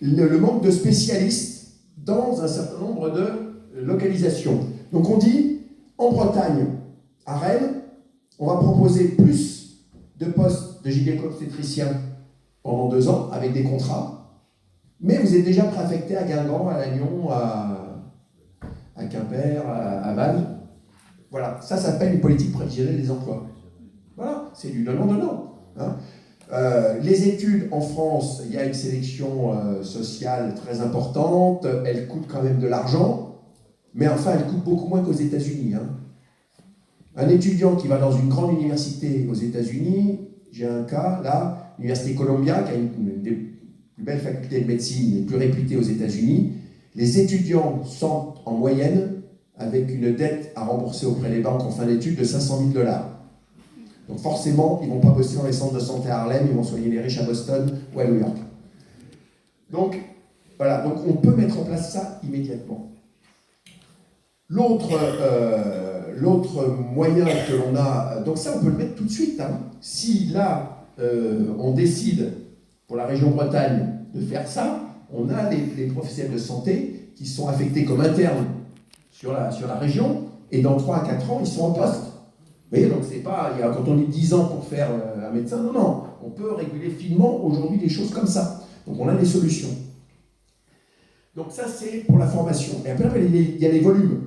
le manque de spécialistes dans un certain nombre de localisations. Donc on dit, en Bretagne, à Rennes, on va proposer plus de postes de gynéco-obstétricien pendant 2 ans, avec des contrats, mais vous êtes déjà préaffecté à Guingamp, à Lannion, à Quimper, à Vannes. Voilà, ça s'appelle une politique prévisionnelle des emplois. Voilà, c'est du donnant-donnant. Hein. Les études en France, il y a une sélection sociale très importante, elle coûte quand même de l'argent, mais enfin elle coûte beaucoup moins qu'aux États-Unis. Hein. Un étudiant qui va dans une grande université aux États-Unis, j'ai un cas là, l'Université Columbia, qui a une des plus belles facultés de médecine, les plus réputées aux États-Unis, les étudiants sortent en moyenne avec une dette à rembourser auprès des banques en fin d'études de 500 000 $. Donc forcément, ils ne vont pas bosser dans les centres de santé à Harlem, ils vont soigner les riches à Boston ou à New York. Donc, voilà, donc on peut mettre en place ça immédiatement. L'autre moyen que l'on a, donc ça on peut le mettre tout de suite. Hein. Si là, on décide pour la région Bretagne de faire ça, on a les professionnels de santé qui sont affectés comme internes sur la région, et dans 3 à 4 ans, ils sont en poste. Vous voyez, donc c'est pas, quand on dit 10 ans pour faire un médecin, non, on peut réguler finement aujourd'hui des choses comme ça. Donc on a des solutions. Donc ça c'est pour la formation. Et après, il y a les volumes.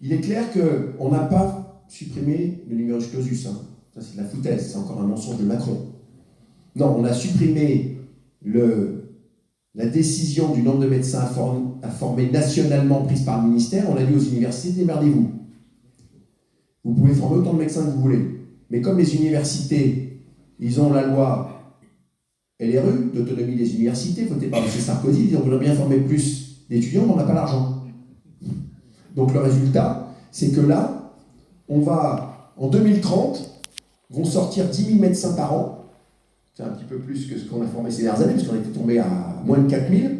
Il est clair qu'on n'a pas supprimé le numerus clausus. Hein. Ça c'est de la foutaise, c'est encore un mensonge de Macron. Non, on a supprimé la décision du nombre de médecins à former nationalement prise par le ministère. On a dit aux universités, démerdez-vous. Vous pouvez former autant de médecins que vous voulez. Mais comme les universités, ils ont la loi LRU, d'autonomie des universités, votée par M. Sarkozy, ils disent on voudrait bien former plus d'étudiants, mais on n'a pas l'argent. Donc le résultat, c'est que là, on va, en 2030, vont sortir 10 000 médecins par an. C'est un petit peu plus que ce qu'on a formé ces dernières années, puisqu'on était tombé à moins de 4 000.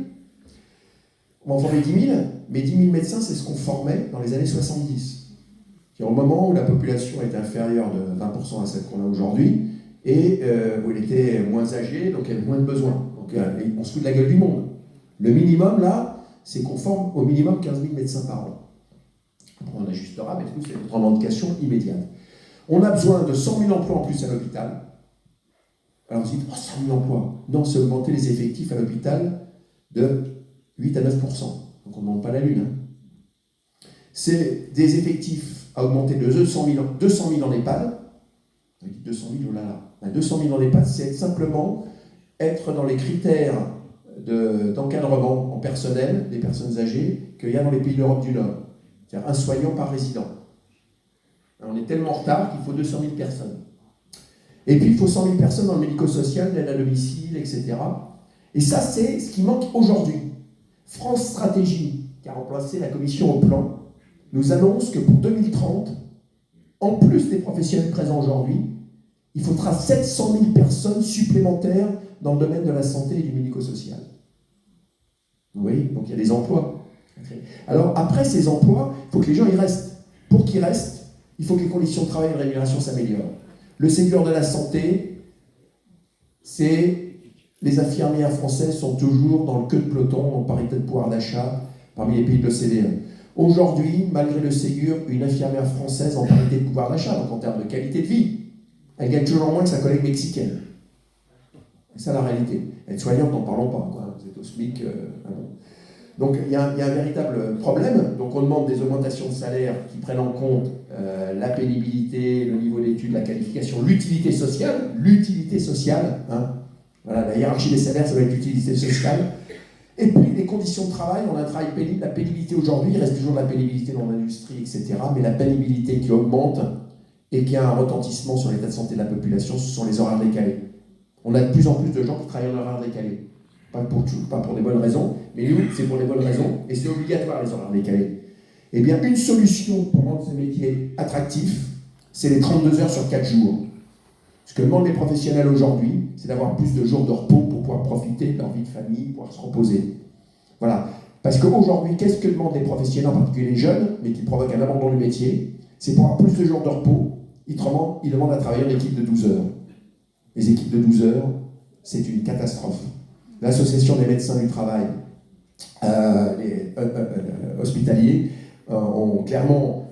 On va en former 10 000, mais 10 000 médecins, c'est ce qu'on formait dans les années 70. Au moment où la population était inférieure de 20% à celle qu'on a aujourd'hui, et où elle était moins âgée, donc elle avait moins de besoins. Donc on se fout de la gueule du monde. Le minimum, là, c'est qu'on forme au minimum 15 000 médecins par an. Après, on ajustera, mais nous, c'est notre revendication immédiate. On a besoin de 100 000 emplois en plus à l'hôpital. Alors vous dites, 100 000 emplois. Non, c'est augmenter les effectifs à l'hôpital de 8 à 9%. Donc on ne demande pas la lune. Hein. C'est des effectifs à augmenter de 200 000 en EHPAD. 200 000, oh là là. 200 000 en EHPAD, c'est simplement être dans les critères d'encadrement en personnel des personnes âgées qu'il y a dans les pays d'Europe du Nord. C'est-à-dire un soignant par résident. On est tellement en retard qu'il faut 200 000 personnes. Et puis il faut 100 000 personnes dans le médico-social, l'aide à domicile, etc. Et ça, c'est ce qui manque aujourd'hui. France Stratégie, qui a remplacé la commission au plan, nous annonce que pour 2030, en plus des professionnels présents aujourd'hui, il faudra 700 000 personnes supplémentaires dans le domaine de la santé et du médico-social. Vous voyez, donc il y a des emplois. Alors après ces emplois, il faut que les gens y restent. Pour qu'ils restent, il faut que les conditions de travail et de rémunération s'améliorent. Le Ségur de la santé, c'est les infirmières françaises sont toujours dans le queue de peloton en parité de pouvoir d'achat parmi les pays de l'OCDE. Aujourd'hui, malgré le Ségur, une infirmière française en parité de pouvoir d'achat, donc en termes de qualité de vie, elle gagne toujours moins que sa collègue mexicaine. C'est ça la réalité. Être soignante, n'en parlons pas. Quoi. Vous êtes au SMIC. Donc il y a un véritable problème. Donc on demande des augmentations de salaire qui prennent en compte la pénibilité, le niveau d'études, la qualification, l'utilité sociale. L'utilité sociale. Hein. Voilà, la hiérarchie des salaires, ça va être l'utilité sociale. Et puis les conditions de travail, on a un travail pénible. La pénibilité aujourd'hui, il reste toujours de la pénibilité dans l'industrie, etc. Mais la pénibilité qui augmente et qui a un retentissement sur l'état de santé de la population, ce sont les horaires décalés. On a de plus en plus de gens qui travaillent en horaires décalés. Pas pour des bonnes raisons, mais nous, c'est pour des bonnes raisons, et c'est obligatoire les horaires décalés. Eh bien, une solution pour rendre ce métier attractif, c'est les 32 heures sur 4 jours. Ce que demandent les professionnels aujourd'hui, c'est d'avoir plus de jours de repos pour pouvoir profiter de leur vie de famille, pouvoir se reposer. Voilà. Parce qu'aujourd'hui, qu'est-ce que demandent les professionnels, en particulier les jeunes, mais qui provoquent un abandon du métier? C'est pour avoir plus de jours de repos, ils demandent à travailler en équipe de 12 heures. Les équipes de 12 heures, c'est une catastrophe. l'Association des médecins du travail, hospitaliers, ont clairement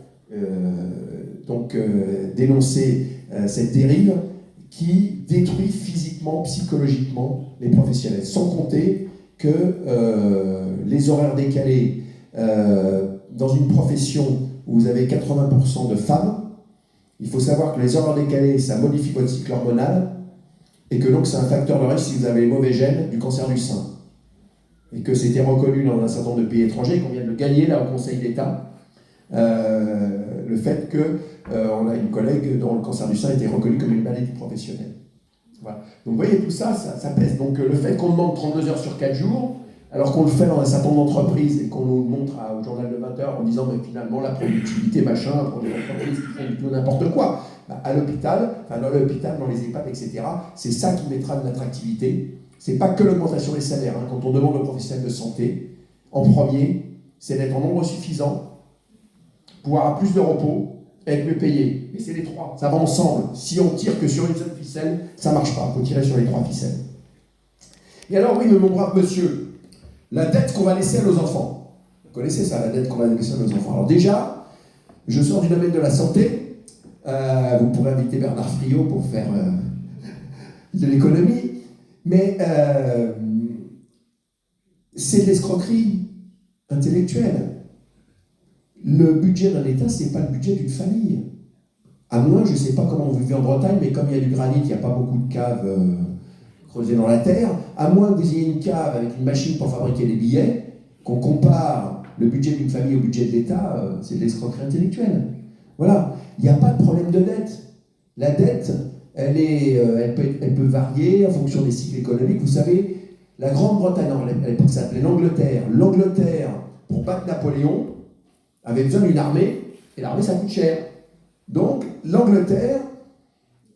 dénoncé cette dérive qui détruit physiquement, psychologiquement les professionnels. Sans compter que les horaires décalés dans une profession où vous avez 80% de femmes, il faut savoir que les horaires décalés, ça modifie votre cycle hormonal et que donc c'est un facteur de risque si vous avez les mauvais gènes du cancer du sein. Et que c'était reconnu dans un certain nombre de pays étrangers, qu'on vient de le gagner là au Conseil d'État, le fait qu'on a une collègue dont le cancer du sein a été reconnu comme une maladie professionnelle. Voilà. Donc vous voyez, tout ça, ça pèse. Donc le fait qu'on demande 32 heures sur 4 jours, alors qu'on le fait dans un certain nombre d'entreprises et qu'on nous montre au journal de 20 heures en disant mais finalement la productivité, machin, pour des entreprises qui font du tout n'importe quoi, à l'hôpital, enfin dans l'hôpital, dans les EHPAD, etc., c'est ça qui mettra de l'attractivité. C'est pas que l'augmentation des salaires. Hein. Quand on demande aux professionnels de santé, en premier, c'est d'être en nombre suffisant, pouvoir avoir plus de repos, être mieux payé. Et c'est les trois, ça va ensemble. Si on tire que sur une seule ficelle, ça marche pas. Il faut tirer sur les trois ficelles. Et alors oui, mon brave monsieur, la dette qu'on va laisser à nos enfants. Vous connaissez ça, la dette qu'on va laisser à nos enfants. Alors déjà, je sors du domaine de la santé. Vous pourrez inviter Bernard Friot pour faire de l'économie. Mais c'est de l'escroquerie intellectuelle. Le budget d'un État, ce n'est pas le budget d'une famille. À moins, je ne sais pas comment vous vivez en Bretagne, mais comme il y a du granit, il n'y a pas beaucoup de caves creusées dans la terre, à moins que vous ayez une cave avec une machine pour fabriquer des billets, qu'on compare le budget d'une famille au budget de l'État, c'est de l'escroquerie intellectuelle. Voilà, il n'y a pas de problème de dette. La dette, elle peut varier en fonction des cycles économiques. Vous savez, la Grande-Bretagne, à l'époque, ça s'appelait l'Angleterre. L'Angleterre, pour battre Napoléon, avait besoin d'une armée, et l'armée, ça coûte cher. Donc, l'Angleterre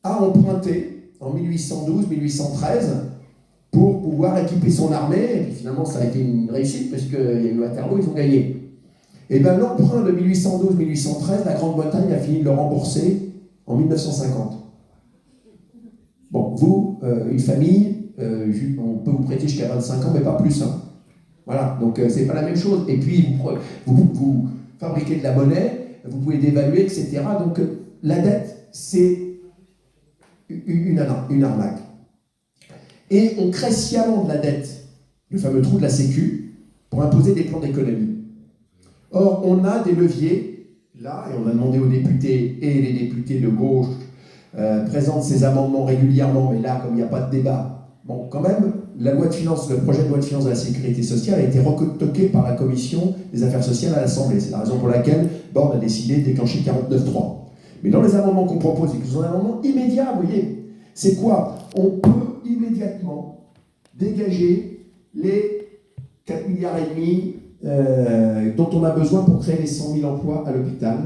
a emprunté en 1812-1813 pour pouvoir équiper son armée, et puis finalement, ça a été une réussite, parce qu'il y a eu Waterloo, ils ont gagné. Et bien, l'emprunt de 1812-1813, la Grande-Bretagne a fini de le rembourser en 1950. Bon, vous, une famille, on peut vous prêter jusqu'à 25 ans, mais pas plus. Hein. Voilà, donc c'est pas la même chose. Et puis, vous fabriquez de la monnaie, vous pouvez dévaluer, etc. Donc, la dette, c'est une arnaque. Et on crée sciemment de la dette, le fameux trou de la Sécu, pour imposer des plans d'économie. Or, on a des leviers, là, et on a demandé aux députés, et les députés de gauche présentent ces amendements régulièrement, mais là, comme il n'y a pas de débat, bon, quand même, la loi de finances, le projet de loi de finances de la sécurité sociale a été retoqué par la commission des affaires sociales à l'Assemblée. C'est la raison pour laquelle Borne a décidé de déclencher 49.3. Mais dans les amendements qu'on propose, et que ce sont des amendements immédiats, vous voyez, c'est quoi? On peut immédiatement dégager les 4,5 milliards dont on a besoin pour créer les 100 000 emplois à l'hôpital,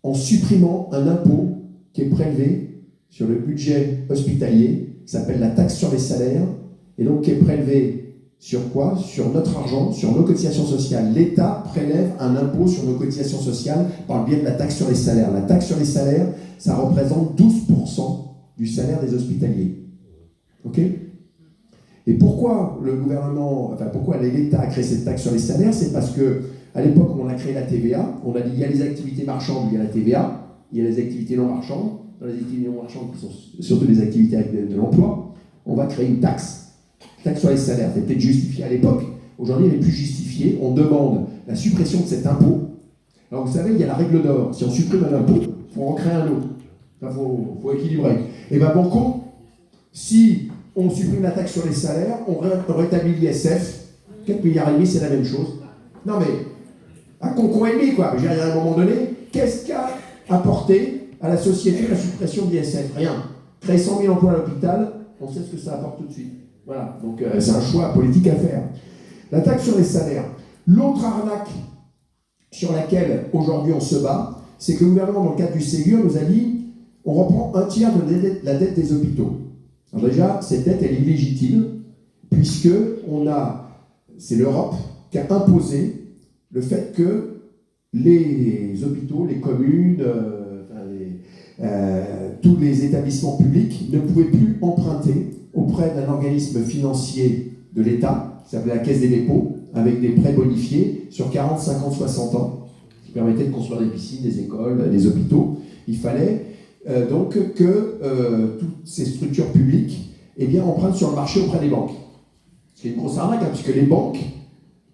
en supprimant un impôt qui est prélevé sur le budget hospitalier, qui s'appelle la taxe sur les salaires, et donc qui est prélevé sur quoi? Sur notre argent, sur nos cotisations sociales. L'État prélève un impôt sur nos cotisations sociales par le biais de la taxe sur les salaires. La taxe sur les salaires, ça représente 12% du salaire des hospitaliers. Ok? Et pourquoi le gouvernement, enfin pourquoi l'État a créé cette taxe sur les salaires? C'est parce que à l'époque où on a créé la TVA, on a dit il y a les activités marchandes, il y a la TVA, il y a les activités non marchandes. Dans les activités non marchandes, qui sont surtout les activités avec de l'emploi, on va créer une taxe sur les salaires. C'était peut-être justifié à l'époque. Aujourd'hui, elle n'est plus justifiée. On demande la suppression de cet impôt. Alors vous savez, il y a la règle d'or. Si on supprime un impôt, il faut en créer un autre. Il faut équilibrer. Et bien, banco, si on supprime la taxe sur les salaires, on rétablit l'ISF, 4,5 milliards, c'est la même chose. Non mais, à concon et demi, quoi. Je veux dire, à un moment donné, qu'est-ce qu'a apporté à la société la suppression de l'ISF? Rien. Créer 100 000 emplois à l'hôpital, on sait ce que ça apporte tout de suite. Voilà, donc c'est un choix politique à faire. La taxe sur les salaires. L'autre arnaque sur laquelle aujourd'hui on se bat, c'est que le gouvernement, dans le cadre du Ségur, nous a dit on reprend un tiers de la dette des hôpitaux. Alors déjà, cette dette, elle est illégitime, puisque c'est l'Europe qui a imposé le fait que les hôpitaux, les communes, tous les établissements publics ne pouvaient plus emprunter auprès d'un organisme financier de l'État, qui s'appelait la Caisse des dépôts, avec des prêts bonifiés sur 40, 50, 60 ans, qui permettaient de construire des piscines, des écoles, des hôpitaux. Il fallait donc que toutes ces structures publiques empruntent sur le marché auprès des banques. C'est une grosse arnaque, puisque les banques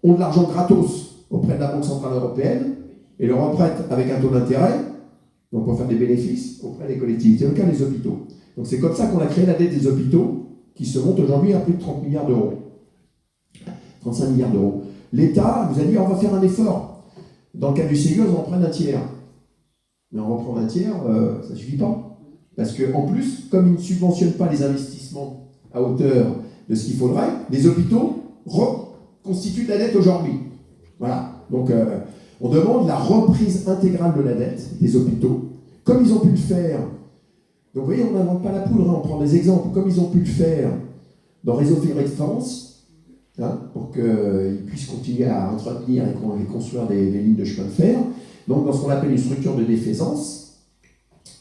ont de l'argent gratos auprès de la Banque Centrale Européenne et le reprêtent avec un taux d'intérêt, donc pour faire des bénéfices auprès des collectivités, le cas des hôpitaux. Donc c'est comme ça qu'on a créé la dette des hôpitaux, qui se monte aujourd'hui à plus de 30 milliards d'euros. 35 milliards d'euros. L'État vous a dit on va faire un effort. Dans le cas du Ségur, on reprend un tiers. Mais on reprend un tiers, ça ne suffit pas. Parce qu'en plus, comme ils ne subventionnent pas les investissements à hauteur de ce qu'il faudrait, les hôpitaux reconstituent de la dette aujourd'hui. Voilà. Donc, on demande la reprise intégrale de la dette des hôpitaux, comme ils ont pu le faire. Donc, vous voyez, on n'invente pas la poudre, on prend des exemples. Comme ils ont pu le faire dans Réseau Ferré de France, pour qu'ils puissent continuer à entretenir et construire des lignes de chemin de fer. Donc, dans ce qu'on appelle une structure de défaisance,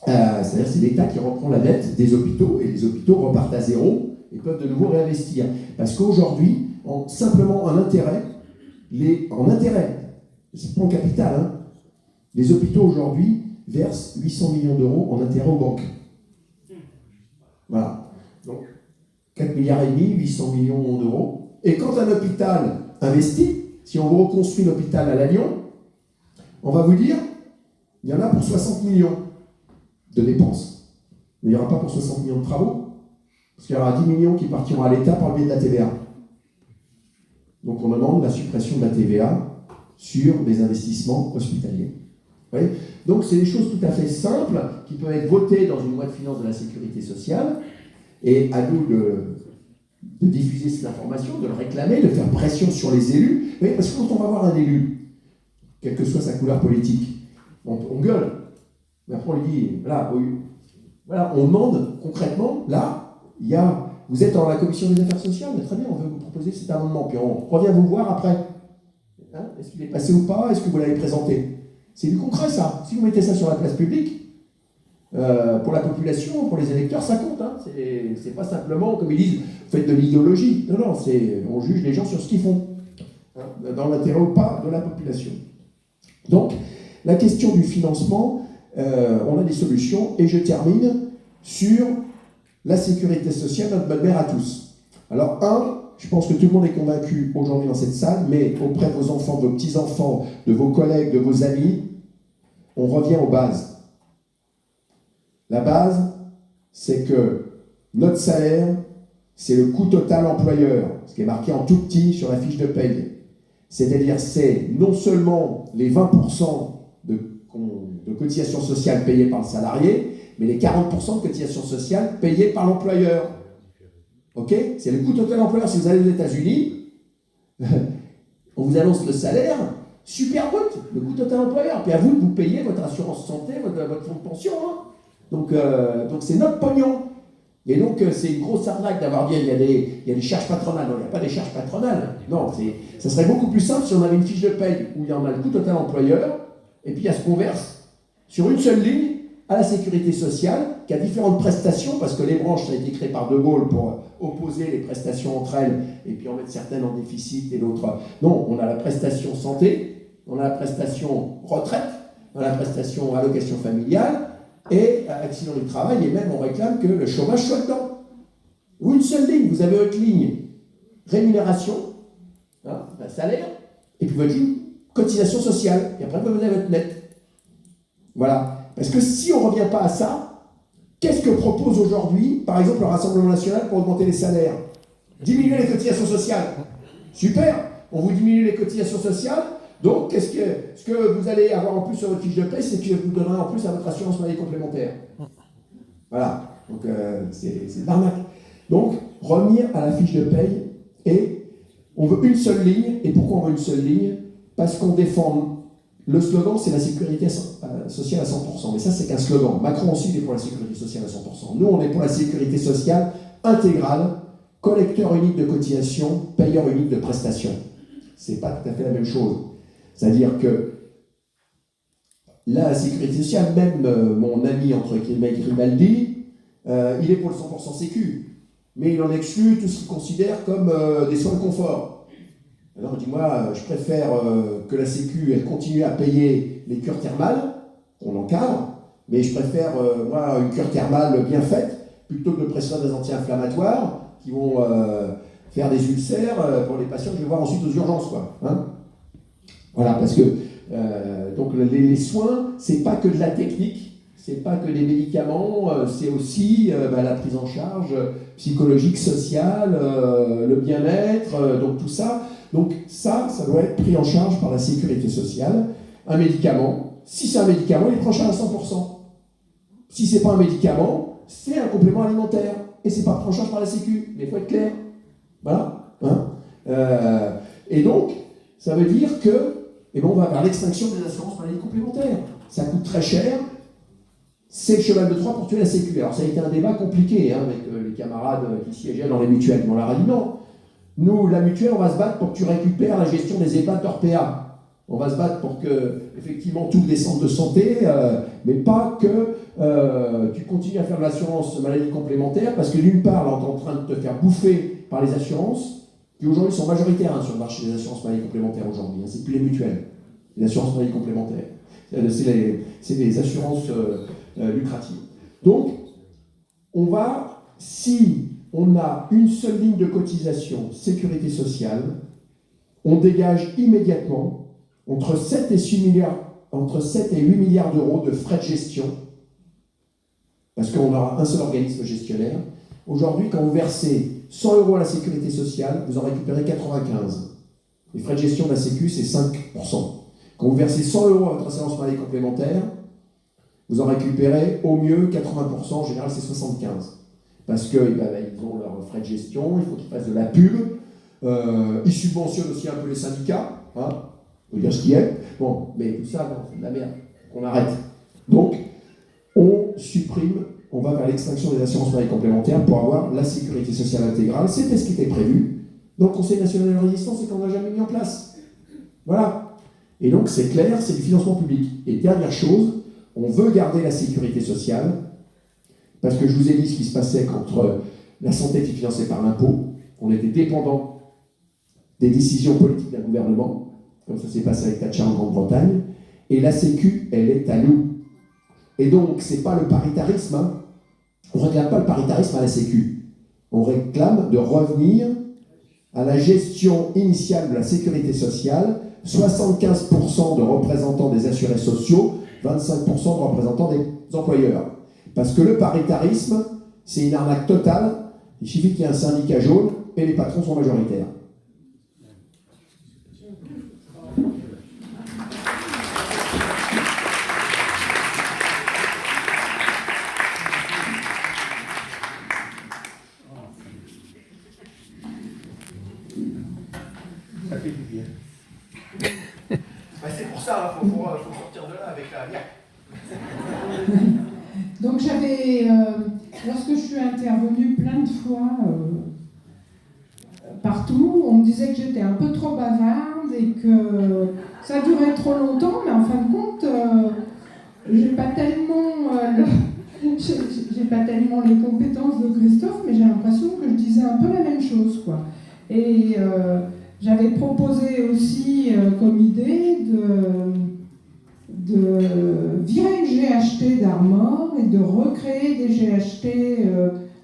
c'est-à-dire c'est l'État qui reprend la dette des hôpitaux, et les hôpitaux repartent à zéro et peuvent de nouveau réinvestir. Parce qu'aujourd'hui, simplement en intérêt, c'est pas en capital, les hôpitaux aujourd'hui versent 800 millions d'euros en intérêt aux banques. Voilà. Donc, 4 milliards et demi, 800 millions d'euros. Et quand un hôpital investit, si on vous reconstruit l'hôpital à Lannion, on va vous dire, il y en a pour 60 millions de dépenses. Mais il n'y aura pas pour 60 millions de travaux, parce qu'il y aura 10 millions qui partiront à l'État par le biais de la TVA. Donc on demande la suppression de la TVA sur les investissements hospitaliers. Vous voyez ? Donc c'est des choses tout à fait simples qui peuvent être votées dans une loi de finances de la sécurité sociale, et à nous de diffuser cette information, de le réclamer, de faire pression sur les élus. Vous voyez, parce que quand on va voir un élu, quelle que soit sa couleur politique, on gueule. Mais après, on lui dit, voilà, on demande concrètement, là, vous êtes dans la commission des affaires sociales, mais très bien, on veut vous proposer cet amendement, puis on revient vous voir après. Est-ce qu'il est passé ou pas? Est-ce que vous l'avez présenté? C'est du concret, ça. Si vous mettez ça sur la place publique, pour la population, pour les électeurs, ça compte. C'est pas simplement, comme ils disent, vous faites de l'idéologie. Non, on juge les gens sur ce qu'ils font, dans l'intérêt ou pas de la population. Donc, la question du financement, on a des solutions, et je termine sur la sécurité sociale, notre bonne mère à tous. Alors, je pense que tout le monde est convaincu aujourd'hui dans cette salle, mais auprès de vos enfants, de vos petits-enfants, de vos collègues, de vos amis, on revient aux bases. La base, c'est que notre salaire, c'est le coût total employeur, ce qui est marqué en tout petit sur la fiche de paye. C'est-à-dire, c'est non seulement les 20% de cotisations sociales payées par le salarié, mais les 40% de cotisations sociales payées par l'employeur. Ok ? C'est le coût total employeur. Si vous allez aux États-Unis, on vous annonce le salaire, super brut, le coût total employeur. Puis à vous de vous payer votre assurance santé, votre fonds de pension. Donc c'est notre pognon. Et donc c'est une grosse arnaque d'avoir dit il y a des charges patronales. Non, il n'y a pas des charges patronales. Non, ça serait beaucoup plus simple si on avait une fiche de paye où il y en a le coût total employeur, et puis il y a ce qu'on verse sur une seule ligne à la sécurité sociale, qui a différentes prestations, parce que les branches, ça a été créé par De Gaulle pour opposer les prestations entre elles, et puis en mettre certaines en déficit et d'autres. Non, on a la prestation santé, on a la prestation retraite, on a la prestation allocation familiale, et accident du travail, et même on réclame que le chômage soit dedans. Ou une seule ligne, vous avez votre ligne rémunération, salaire, et puis votre ligne cotisation sociale, et après vous avez votre net. Voilà. Parce que si on ne revient pas à ça, qu'est-ce que propose aujourd'hui, par exemple, le Rassemblement national pour augmenter les salaires? Diminuer les cotisations sociales. Super, on vous diminue les cotisations sociales, donc ce que vous allez avoir en plus sur votre fiche de paie, c'est que vous donnerez en plus à votre assurance maladie complémentaire. Voilà, donc c'est de l'arnaque. Donc, revenir à la fiche de paie, et on veut une seule ligne. Et pourquoi on veut une seule ligne? Parce qu'on défend. Le slogan, c'est la sécurité sociale à 100%. Mais ça, c'est qu'un slogan. Macron aussi, il est pour la sécurité sociale à 100%. Nous, on est pour la sécurité sociale intégrale, collecteur unique de cotisation, payeur unique de prestations. C'est pas tout à fait la même chose. C'est-à-dire que la sécurité sociale, même mon ami, entre guillemets, Grimaldi, il est pour le 100% sécu. mais il en exclut tout ce qu'il considère comme des soins de confort. Alors il dit, moi, je préfère que la Sécu, elle continue à payer les cures thermales, qu'on encadre, mais je préfère, moi, une cure thermale bien faite, plutôt que de prescrire des anti-inflammatoires qui vont faire des ulcères pour les patients que je vais voir ensuite aux urgences, quoi. Hein, voilà, parce que donc les soins, c'est pas que de la technique, c'est pas que des médicaments, c'est aussi la prise en charge psychologique, sociale, le bien-être, donc tout ça. Donc ça doit être pris en charge par la sécurité sociale. Un médicament, si c'est un médicament, il est pris en charge à 100%. Si c'est pas un médicament, c'est un complément alimentaire. Et c'est pas pris en charge par la Sécu, mais il faut être clair. Voilà. Hein, et donc, ça veut dire que on va vers l'extinction des assurances maladie complémentaires. Ça coûte très cher. C'est le cheval de Troie pour tuer la Sécu. Alors ça a été un débat compliqué avec les camarades qui siégeaient dans les mutuelles. Mais on leur a dit non. Nous, la mutuelle, on va se battre pour que tu récupères la gestion des EHPAD d'Orpea. On va se battre pour que, effectivement, tout des centres de santé, mais pas que tu continues à faire de l'assurance maladie complémentaire, parce que d'une part, là, on est en train de te faire bouffer par les assurances, qui aujourd'hui sont majoritaires sur le marché des assurances maladie complémentaires aujourd'hui. C'est plus les mutuelles, les assurances maladie complémentaires. C'est les assurances lucratives. Donc, si on a une seule ligne de cotisation sécurité sociale, on dégage immédiatement entre 7 et 8 milliards d'euros de frais de gestion, parce qu'on aura un seul organisme gestionnaire. Aujourd'hui, quand vous versez 100 euros à la sécurité sociale, vous en récupérez 95. Les frais de gestion de la Sécu, c'est 5%. Quand vous versez 100 euros à votre assurance maladie complémentaire, vous en récupérez au mieux 80%, en général c'est 75%. Parce qu'ils ont leurs frais de gestion, il faut qu'ils fassent de la pub, ils subventionnent aussi un peu les syndicats, hein, on peut dire ce qu'il y a. Bon, mais tout ça, non, c'est de la merde, on arrête. Donc, on supprime, on va vers l'extinction des assurances maladie complémentaires pour avoir la sécurité sociale intégrale. C'était ce qui était prévu dans le Conseil national de la résistance et qu'on n'a jamais mis en place. Voilà. Et donc, c'est clair, c'est du financement public. Et dernière chose, on veut garder la sécurité sociale, parce que je vous ai dit ce qui se passait quand la santé était financée par l'impôt. On était dépendant des décisions politiques d'un gouvernement, comme ça s'est passé avec Thatcher en Grande-Bretagne, et la Sécu, elle est à nous. Et donc, c'est pas le paritarisme, hein. On ne réclame pas le paritarisme à la Sécu. On réclame de revenir à la gestion initiale de la sécurité sociale, 75% de représentants des assurés sociaux, 25% de représentants des employeurs. Parce que le paritarisme, c'est une arnaque totale. Il suffit qu'il y ait un syndicat jaune et les patrons sont majoritaires. Ça fait du bien. C'est pour ça, il faut sortir de là avec la bière. Donc lorsque je suis intervenue plein de fois partout, on me disait que j'étais un peu trop bavarde et que ça durait trop longtemps, mais en fin de compte, j'ai pas tellement les compétences de Christophe, mais j'ai l'impression que je disais un peu la même chose, quoi. Et j'avais proposé aussi comme idée de virer une GHT d'Armor et de recréer des GHT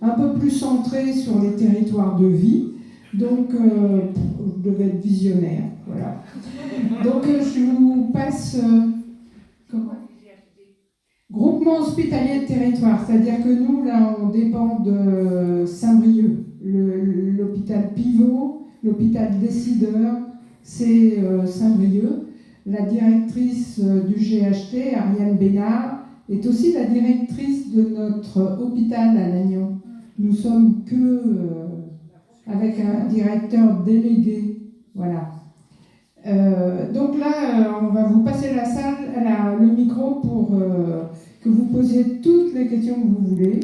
un peu plus centrés sur les territoires de vie. Donc, je devais être visionnaire. Voilà. Donc, je vous passe... Groupement hospitalier de territoire, c'est-à-dire que nous, là, on dépend de Saint-Brieuc, l'hôpital pivot, l'hôpital décideur, c'est Saint-Brieuc. La directrice du GHT, Ariane Bénard, est aussi la directrice de notre hôpital à Lannion. Nous sommes avec un directeur délégué. Voilà. Donc là, on va vous passer le micro pour que vous posiez toutes les questions que vous voulez.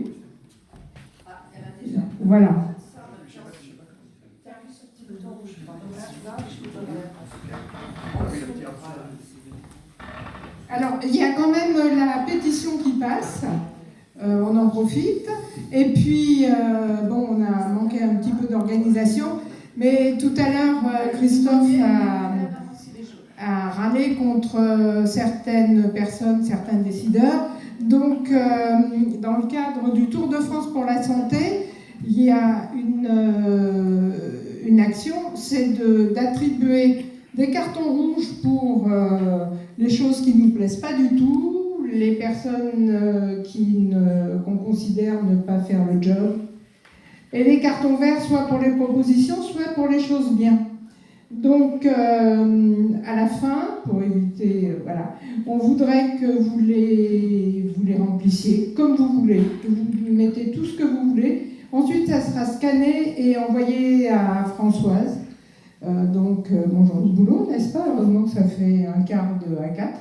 Voilà. Alors, il y a quand même la pétition qui passe, on en profite. Et puis, on a manqué un petit peu d'organisation, mais tout à l'heure, Christophe a râlé contre certaines personnes, certains décideurs. Donc, dans le cadre du Tour de France pour la santé, il y a une action, c'est d'attribuer des cartons rouges pour les choses qui ne nous plaisent pas du tout, les personnes qu'on considère ne pas faire le job, et les cartons verts soit pour les propositions, soit pour les choses bien. Donc, à la fin, pour éviter, on voudrait que vous les remplissiez comme vous voulez, que vous mettez tout ce que vous voulez. Ensuite, ça sera scanné et envoyé à Françoise. Donc, mon jour de boulot, n'est-ce pas? Heureusement que ça fait un quart de A4.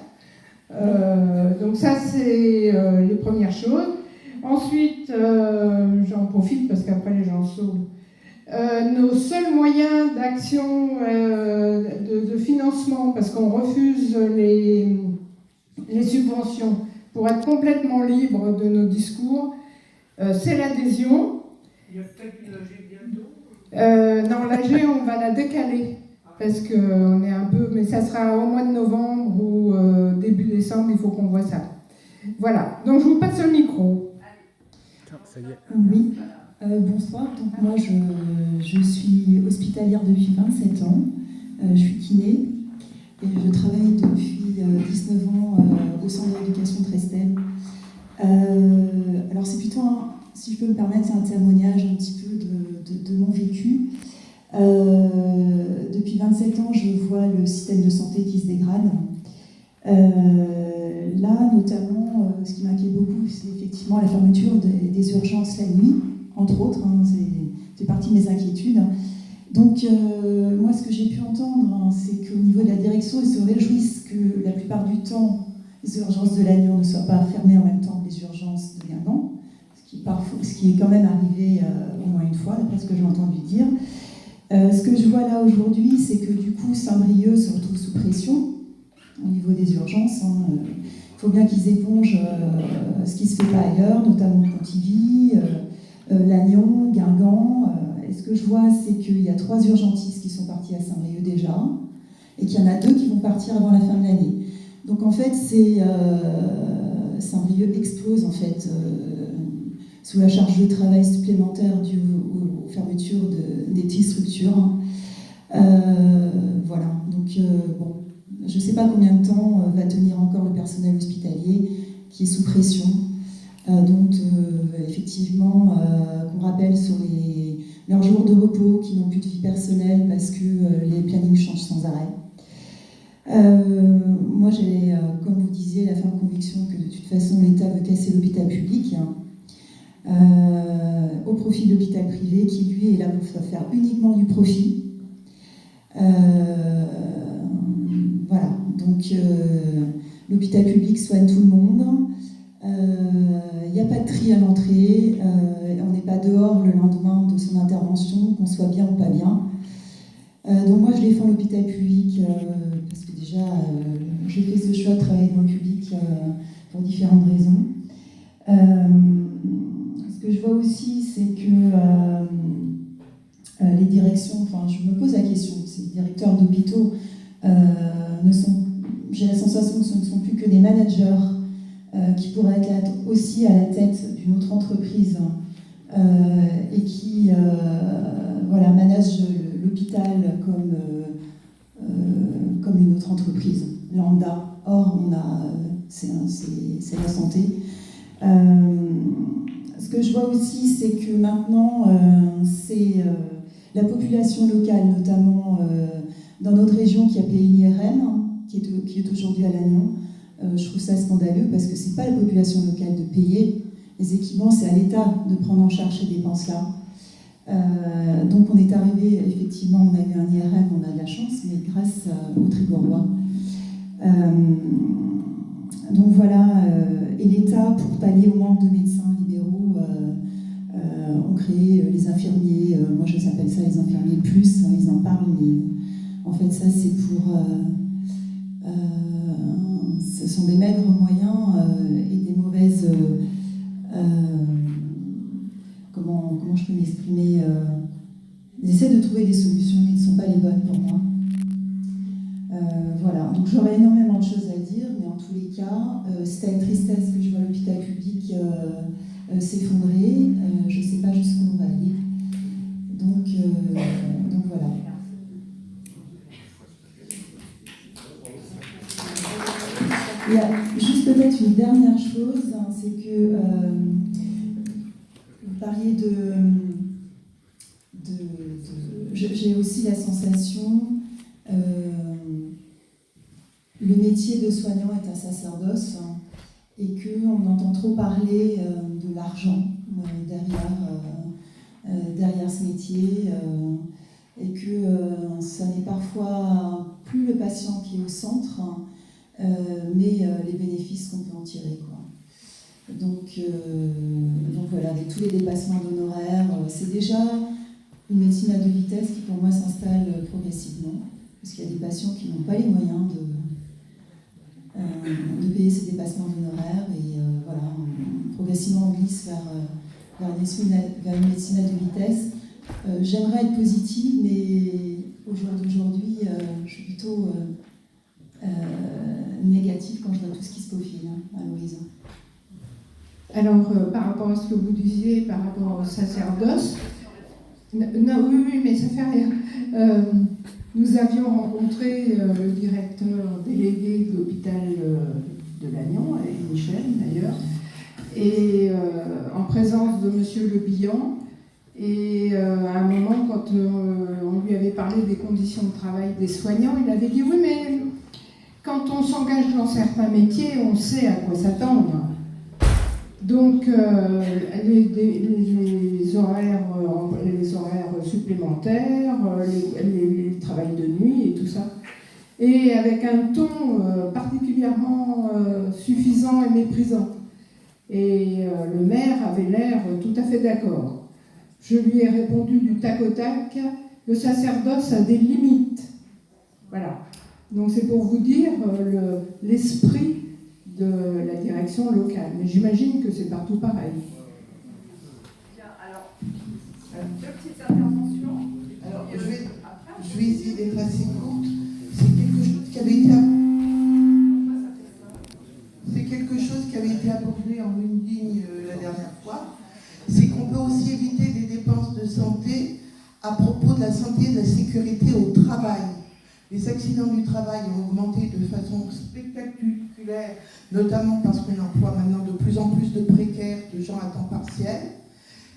Donc ça, c'est les premières choses. Ensuite, j'en profite parce qu'après les gens sauvent. Nos seuls moyens d'action, de financement, parce qu'on refuse les subventions pour être complètement libre de nos discours, c'est l'adhésion. Il y a peut-être une AG bientôt. Non, l'AG, on va la décaler, parce qu'on est un peu... Mais ça sera au mois de novembre ou début décembre, il faut qu'on voit ça. Voilà, donc je vous passe le micro. Ça y est. Oui, bonsoir. Donc moi, je suis hospitalière depuis 27 ans. Je suis kiné et je travaille depuis 19 ans au centre d'éducation Trestel. Alors c'est plutôt, si je peux me permettre, c'est un témoignage un petit peu de mon vécu. Depuis 27 ans, je vois le système de santé qui se dégrade. Là, notamment, ce qui m'inquiète beaucoup, c'est effectivement la fermeture des urgences la nuit, entre autres. C'est partie de mes inquiétudes. Donc, moi, ce que j'ai pu entendre, c'est qu'au niveau de la direction, ils se réjouissent que la plupart du temps, les urgences de Lannion ne soient pas fermées en même temps que les urgences de Guingamp, ce qui est quand même arrivé au moins une fois, d'après ce que j'ai entendu dire. Ce que je vois là aujourd'hui, c'est que du coup, Saint-Brieuc se retrouve sous pression au niveau des urgences. Il faut bien qu'ils épongent ce qui ne se fait pas ailleurs, notamment Pontivy, Lannion, Guingamp. Et ce que je vois, c'est qu'il y a 3 urgentistes qui sont partis à Saint-Brieuc déjà, et qu'il y en a 2 qui vont partir avant la fin de l'année. Donc en fait, Saint-Brieuc explose en fait sous la charge de travail supplémentaire due aux fermetures des petites structures. Voilà, donc bon, je ne sais pas combien de temps va tenir encore le personnel hospitalier qui est sous pression. Donc effectivement, qu'on rappelle sur leurs jours de repos, qui n'ont plus de vie personnelle parce que les plannings changent sans arrêt. Moi, j'ai, comme vous disiez, la ferme conviction que de toute façon, l'État veut casser l'hôpital public au profit de l'hôpital privé, qui lui est là pour faire uniquement du profit. Voilà, donc l'hôpital public soigne tout le monde. Il n'y a pas de tri à l'entrée, on n'est pas dehors le lendemain de son intervention, qu'on soit bien ou pas bien. Donc moi je défends l'hôpital public parce que déjà j'ai fait ce choix de travailler dans le public pour différentes raisons. Ce que je vois aussi, c'est que les directions, enfin je me pose la question, ces directeurs d'hôpitaux j'ai la sensation que ce ne sont plus que des managers qui pourraient être aussi à la tête d'une autre entreprise et qui managent l'hôpital comme une autre entreprise lambda. Or, c'est la santé. Ce que je vois aussi, c'est que maintenant, c'est la population locale, notamment dans notre région, qui a payé l'IRM, qui est aujourd'hui à Lannion. Je trouve ça scandaleux parce que c'est pas la population locale de payer les équipements, c'est à l'État de prendre en charge ces dépenses-là. Donc on est arrivé, effectivement, on a eu un IRM, on a de la chance, mais grâce au Trégorois. Donc voilà, et l'État, pour pallier au manque de médecins libéraux, ont créé les infirmiers, moi je appelle ça les infirmiers plus, ils en parlent, mais en fait ça c'est pour... ce sont des maigres moyens et des mauvaises comment je peux m'exprimer. J'essaie de trouver des solutions qui ne sont pas les bonnes pour moi. Voilà, donc j'aurais énormément de choses à dire, mais en tous les cas, c'est avec tristesse que je vois l'hôpital public s'effondrer. Je ne sais pas jusqu'où on va aller. Donc voilà. Il y a juste peut-être une dernière chose, hein, c'est que vous parliez j'ai aussi la sensation, le métier de soignant est un sacerdoce, hein, et qu'on entend trop parler de l'argent derrière ce métier, et que ça n'est parfois plus le patient qui est au centre, hein, mais les bénéfices qu'on peut en tirer, quoi. Donc voilà, avec tous les dépassements d'honoraires, c'est déjà une médecine à deux vitesses qui pour moi s'installe progressivement, parce qu'il y a des patients qui n'ont pas les moyens de payer ces dépassements d'honoraires, et voilà, progressivement on glisse vers une médecine à deux vitesses. J'aimerais être positive, mais au jour d'aujourd'hui, je suis plutôt négative quand je vois tout ce qui se profile à l'horizon. Alors, par rapport à ce que vous disiez, par rapport au sacerdoce, non, oui, mais ça fait rien. Nous avions rencontré le directeur délégué de l'hôpital de Lannion, avec Michel d'ailleurs, et en présence de Monsieur Le Bihan. Et à un moment, quand on lui avait parlé des conditions de travail des soignants, il avait dit « Oui, mais quand on s'engage dans certains métiers, on sait à quoi s'attendre. » Donc, les horaires supplémentaires, les travails de nuit et tout ça. Et avec un ton particulièrement suffisant et méprisant. Et le maire avait l'air tout à fait d'accord. Je lui ai répondu du tac au tac, le sacerdoce a des limites. Voilà. Donc c'est pour vous dire l'esprit de la direction locale. Mais j'imagine que c'est partout pareil. Bien, alors, deux petites interventions. Alors, je vais essayer d'être assez courte. C'est quelque chose qui avait été abordé en une ligne la dernière fois. C'est qu'on peut aussi éviter des dépenses de santé à propos de la santé et de la sécurité au travail. Les accidents du travail ont augmenté de façon spectaculaire, notamment parce qu'on emploie maintenant de plus en plus de précaires, de gens à temps partiel.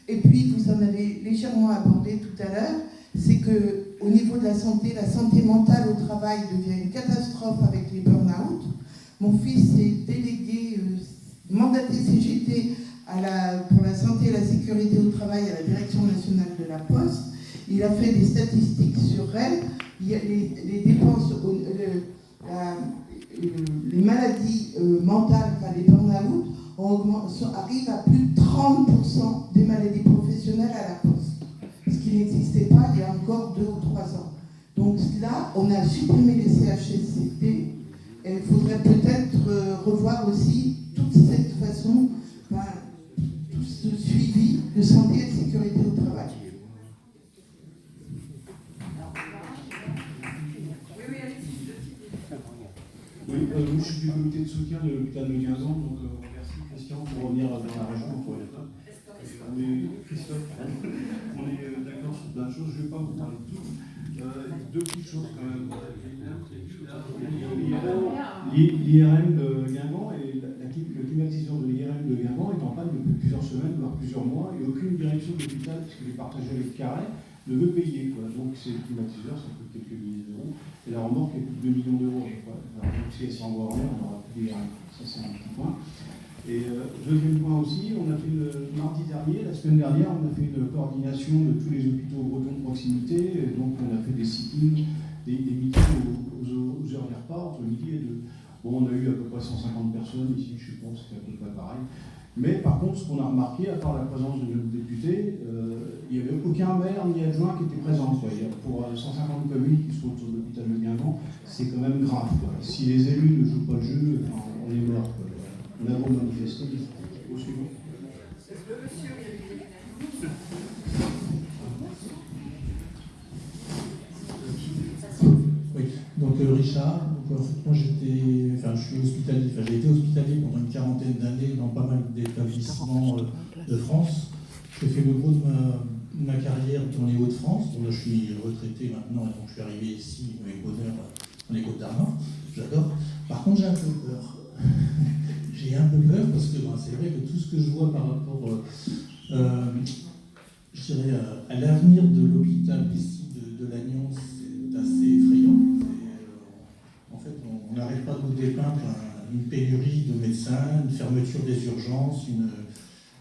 Et puis, vous en avez légèrement abordé tout à l'heure, c'est qu'au niveau de la santé mentale au travail devient une catastrophe avec les burn-out. Mon fils est délégué, mandaté CGT pour la santé et la sécurité au travail à la Direction nationale de la Poste. Il a fait des statistiques sur elle. Il y a les dépenses, les maladies mentales, enfin les burn-out, arrivent à plus de 30% des maladies professionnelles à la Poste. Ce qui n'existait pas il y a encore 2 ou 3 ans. Donc là, on a supprimé les CHSCT et il faudrait peut-être revoir aussi toute cette façon, tout ce suivi de santé et de sécurité au travail. Oui, je suis du comité de soutien de l'hôpital de Guingamp, donc merci Christian pour revenir dans la région. Christophe, on est d'accord sur plein de choses, je ne vais pas vous parler de tout. Deux petites choses quand même. L'IRM de Guingamp et le climatiseur de l'IRM de Guingamp est en panne depuis plusieurs semaines, voire plusieurs mois, et aucune direction de l'hôpital, puisque j'ai partagé avec Carré, ne veut payer. Donc c'est le climatiseur, ça coûte quelques milliers d'euros, et la remorque est plus de 2 millions d'euros. Donc si elle s'en va en l'air, on n'aura plus d'IRM. Ça c'est un petit point. Et deuxième point aussi, on a fait mardi dernier, la semaine dernière, on a fait une coordination de tous les hôpitaux bretons de proximité, et donc on a fait des sit-ins, des meetings aux heures des repas, entre midi et 2. Bon, on a eu à peu près 150 personnes ici, je suppose, c'était à peu près pareil. Mais par contre, ce qu'on a remarqué, à part la présence de notre député, il n'y avait aucun maire ni adjoint qui était présent. Pour 150 communes qui sont autour de l'hôpital de Guingamp, c'est quand même grave. Si les élus ne jouent pas le jeu, on est mort. On a beau manifester, au suivant. Le monsieur, il y a Donc Richard, donc, en fait, moi je suis hospitalier, j'ai été hospitalier pendant une quarantaine d'années dans pas mal d'établissements de France. J'ai fait le gros de ma carrière dans les Hauts-de-France. Bon, là je suis retraité maintenant, donc je suis arrivé ici, avec bonheur, dans les Côtes-d'Armor. J'adore. Par contre j'ai un peu peur. J'ai un peu peur parce que c'est vrai que tout ce que je vois par rapport je dirais, à l'avenir de l'hôpital ici de Lannion, c'est assez effrayant. En fait, on n'arrête pas de nous dépeindre une pénurie de médecins, une fermeture des urgences,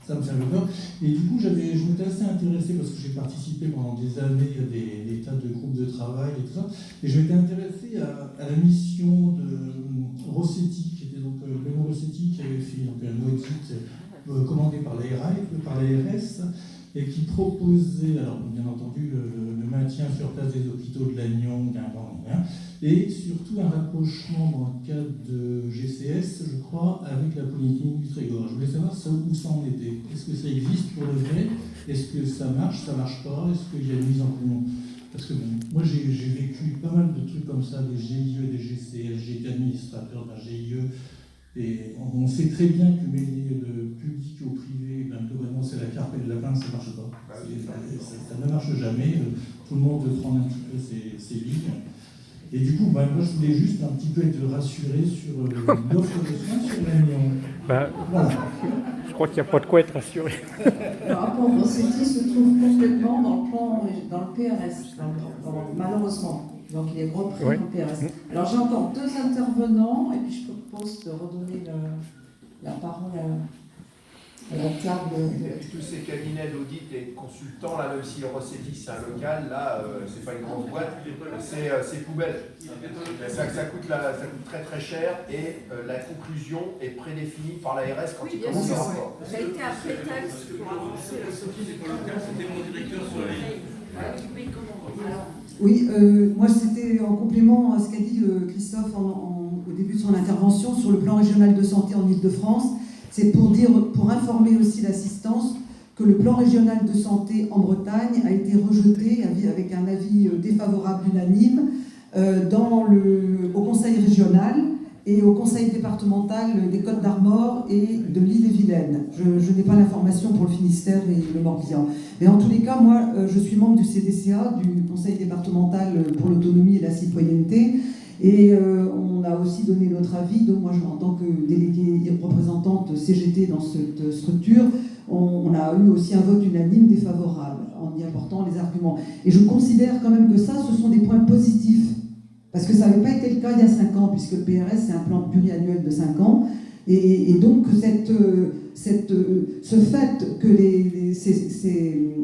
ça me fait un peu peur. Et du coup, je m'étais assez intéressé, parce que j'ai participé pendant des années à des tas de groupes de travail et tout ça, et je m'étais intéressé à la mission de Rossetti, qui était donc Léon Rossetti, qui avait fait donc, un audit commandé par l'ARS, et qui proposait, alors bien entendu, le maintien sur place des hôpitaux de Lannion, Guingamp, et surtout un rapprochement dans le cadre de GCS, je crois, avec la polyclinique du Trégor. Je voulais savoir où ça en était. Est-ce que ça existe pour le vrai? Est-ce que ça marche pas? Est-ce qu'il y a une mise en commun? Parce que moi j'ai vécu pas mal de trucs comme ça, des GIE, des GCS, j'ai été administrateur d'un GIE, et on sait très bien que mêler le public au privé, globalement c'est la carpe et le lapin, ça ne marche pas. Ça ne marche jamais, tout le monde veut prendre un petit peu ses billes. Et du coup, moi je voulais juste un petit peu être rassuré sur l'offre de soins sur Lannion. Voilà. Je crois qu'il n'y a pas de quoi être rassuré. Le rapport Rossetti se trouve complètement dans le PRS, malheureusement. Donc il est repris dans le PRS. Alors j'ai encore 2 intervenants, et puis je propose de redonner la parole à la table. Tous ces cabinets d'audit et de consultants, là, même si le Rossetti c'est un local, là, c'est pas une grande boîte, c'est poubelle. Ça coûte très très cher, et la conclusion est prédéfinie par l'ARS quand il commence le rapport. Ça a été un prétexte pour avancer la société. C'était mon directeur sur les... Oui, moi c'était en complément à ce qu'a dit Christophe au début de son intervention sur le plan régional de santé en Ile-de-France. C'est pour informer aussi l'assistance que le plan régional de santé en Bretagne a été rejeté avec un avis défavorable unanime au conseil régional et au conseil départemental des Côtes-d'Armor et de l'Ille-et-Vilaine. Je n'ai pas l'information pour le Finistère et le Morbihan. Mais en tous les cas, moi, je suis membre du CDCA, du conseil départemental pour l'autonomie et la citoyenneté, et on a aussi donné notre avis. Donc moi, en tant que déléguée représentante CGT dans cette structure, on a eu aussi un vote unanime défavorable en y apportant les arguments. Et je considère quand même que ce sont des points positifs. Parce que ça n'avait pas été le cas il y a 5 ans, puisque le PRS, c'est un plan pluriannuel de 5 ans. Et donc, ce fait que ces